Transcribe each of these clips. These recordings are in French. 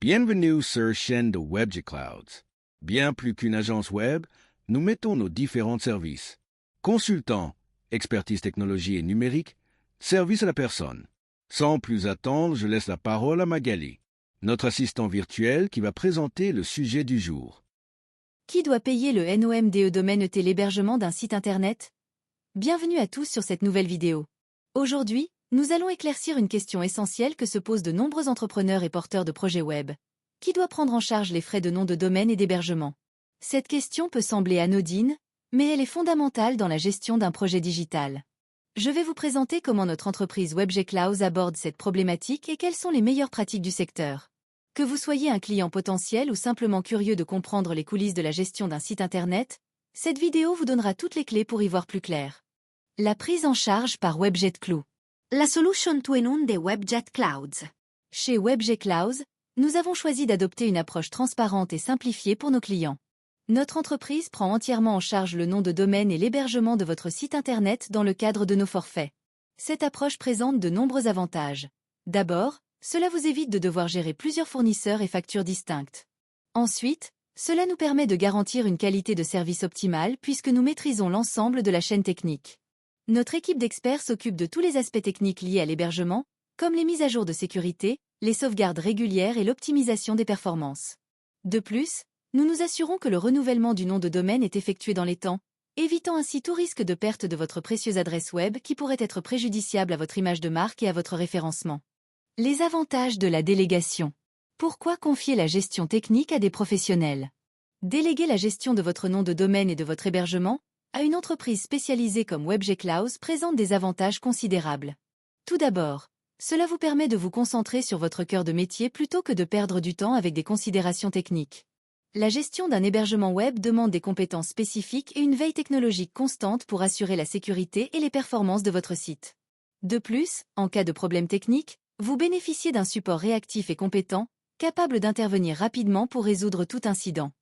Bienvenue sur chaîne de WebJ Clouds. Bien plus qu'une agence web, nous mettons nos différents services. Consultant, expertise technologie et numérique, service à la personne. Sans plus attendre, je laisse la parole à Magali, notre assistant virtuel qui va présenter le sujet du jour. Qui doit payer le NOMDE domaine ET l'hébergement d'un site internet? Bienvenue à tous sur cette nouvelle vidéo. Aujourd'hui, nous allons éclaircir une question essentielle que se posent de nombreux entrepreneurs et porteurs de projets web. Qui doit prendre en charge les frais de nom de domaine et d'hébergement? Cette question peut sembler anodine, mais elle est fondamentale dans la gestion d'un projet digital. Je vais vous présenter comment notre entreprise WebJ Clouds aborde cette problématique et quelles sont les meilleures pratiques du secteur. Que vous soyez un client potentiel ou simplement curieux de comprendre les coulisses de la gestion d'un site internet, cette vidéo vous donnera toutes les clés pour y voir plus clair. La prise en charge par WebJ Clouds. La solution to enun de WebJ Clouds. Chez WebJ Clouds, nous avons choisi d'adopter une approche transparente et simplifiée pour nos clients. Notre entreprise prend entièrement en charge le nom de domaine et l'hébergement de votre site internet dans le cadre de nos forfaits. Cette approche présente de nombreux avantages. D'abord, cela vous évite de devoir gérer plusieurs fournisseurs et factures distinctes. Ensuite, cela nous permet de garantir une qualité de service optimale puisque nous maîtrisons l'ensemble de la chaîne technique. Notre équipe d'experts s'occupe de tous les aspects techniques liés à l'hébergement, comme les mises à jour de sécurité, les sauvegardes régulières et l'optimisation des performances. De plus, nous nous assurons que le renouvellement du nom de domaine est effectué dans les temps, évitant ainsi tout risque de perte de votre précieuse adresse web qui pourrait être préjudiciable à votre image de marque et à votre référencement. Les avantages de la délégation. Pourquoi confier la gestion technique à des professionnels? Déléguer la gestion de votre nom de domaine et de votre hébergement à une entreprise spécialisée comme WebJ Clouds présente des avantages considérables. Tout d'abord, cela vous permet de vous concentrer sur votre cœur de métier plutôt que de perdre du temps avec des considérations techniques. La gestion d'un hébergement web demande des compétences spécifiques et une veille technologique constante pour assurer la sécurité et les performances de votre site. De plus, en cas de problème technique, vous bénéficiez d'un support réactif et compétent, capable d'intervenir rapidement pour résoudre tout incident.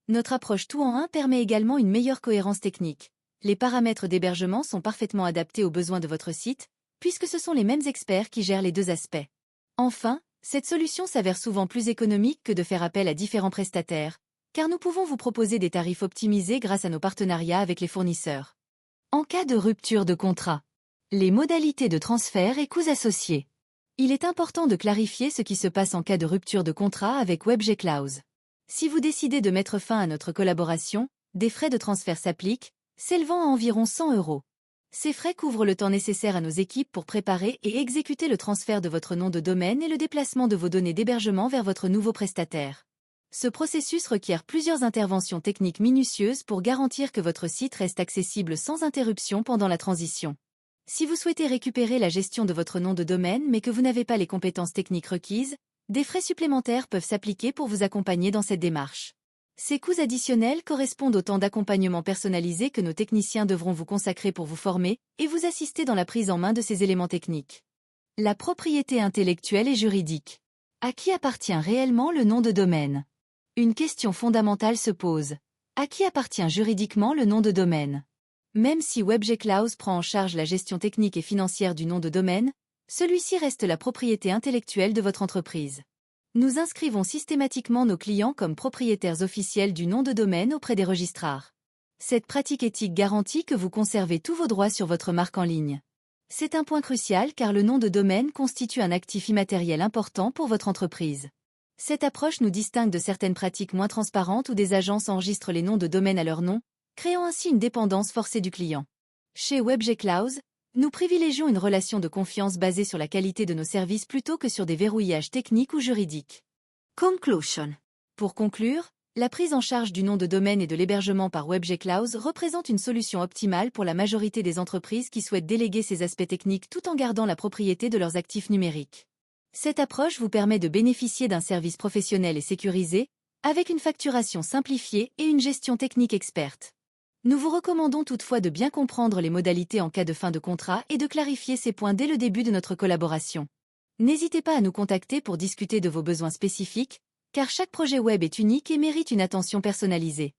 Notre approche tout en un permet également une meilleure cohérence technique. Les paramètres d'hébergement sont parfaitement adaptés aux besoins de votre site, puisque ce sont les mêmes experts qui gèrent les deux aspects. Enfin, cette solution s'avère souvent plus économique que de faire appel à différents prestataires, car nous pouvons vous proposer des tarifs optimisés grâce à nos partenariats avec les fournisseurs. En cas de rupture de contrat, les modalités de transfert et coûts associés. Il est important de clarifier ce qui se passe en cas de rupture de contrat avec WebJ Clouds. Si vous décidez de mettre fin à notre collaboration, des frais de transfert s'appliquent, s'élevant à environ 100 €. Ces frais couvrent le temps nécessaire à nos équipes pour préparer et exécuter le transfert de votre nom de domaine et le déplacement de vos données d'hébergement vers votre nouveau prestataire. Ce processus requiert plusieurs interventions techniques minutieuses pour garantir que votre site reste accessible sans interruption pendant la transition. Si vous souhaitez récupérer la gestion de votre nom de domaine mais que vous n'avez pas les compétences techniques requises, des frais supplémentaires peuvent s'appliquer pour vous accompagner dans cette démarche. Ces coûts additionnels correspondent au temps d'accompagnement personnalisé que nos techniciens devront vous consacrer pour vous former et vous assister dans la prise en main de ces éléments techniques. La propriété intellectuelle et juridique. À qui appartient réellement le nom de domaine? Une question fondamentale se pose. À qui appartient juridiquement le nom de domaine? Même si WebJ Clouds prend en charge la gestion technique et financière du nom de domaine, celui-ci reste la propriété intellectuelle de votre entreprise. Nous inscrivons systématiquement nos clients comme propriétaires officiels du nom de domaine auprès des registrars. Cette pratique éthique garantit que vous conservez tous vos droits sur votre marque en ligne. C'est un point crucial car le nom de domaine constitue un actif immatériel important pour votre entreprise. Cette approche nous distingue de certaines pratiques moins transparentes où des agences enregistrent les noms de domaine à leur nom, créant ainsi une dépendance forcée du client. Chez WebJ Clouds, nous privilégions une relation de confiance basée sur la qualité de nos services plutôt que sur des verrouillages techniques ou juridiques. Conclusion. Pour conclure, la prise en charge du nom de domaine et de l'hébergement par WebJ Clouds représente une solution optimale pour la majorité des entreprises qui souhaitent déléguer ces aspects techniques tout en gardant la propriété de leurs actifs numériques. Cette approche vous permet de bénéficier d'un service professionnel et sécurisé, avec une facturation simplifiée et une gestion technique experte. Nous vous recommandons toutefois de bien comprendre les modalités en cas de fin de contrat et de clarifier ces points dès le début de notre collaboration. N'hésitez pas à nous contacter pour discuter de vos besoins spécifiques, car chaque projet web est unique et mérite une attention personnalisée.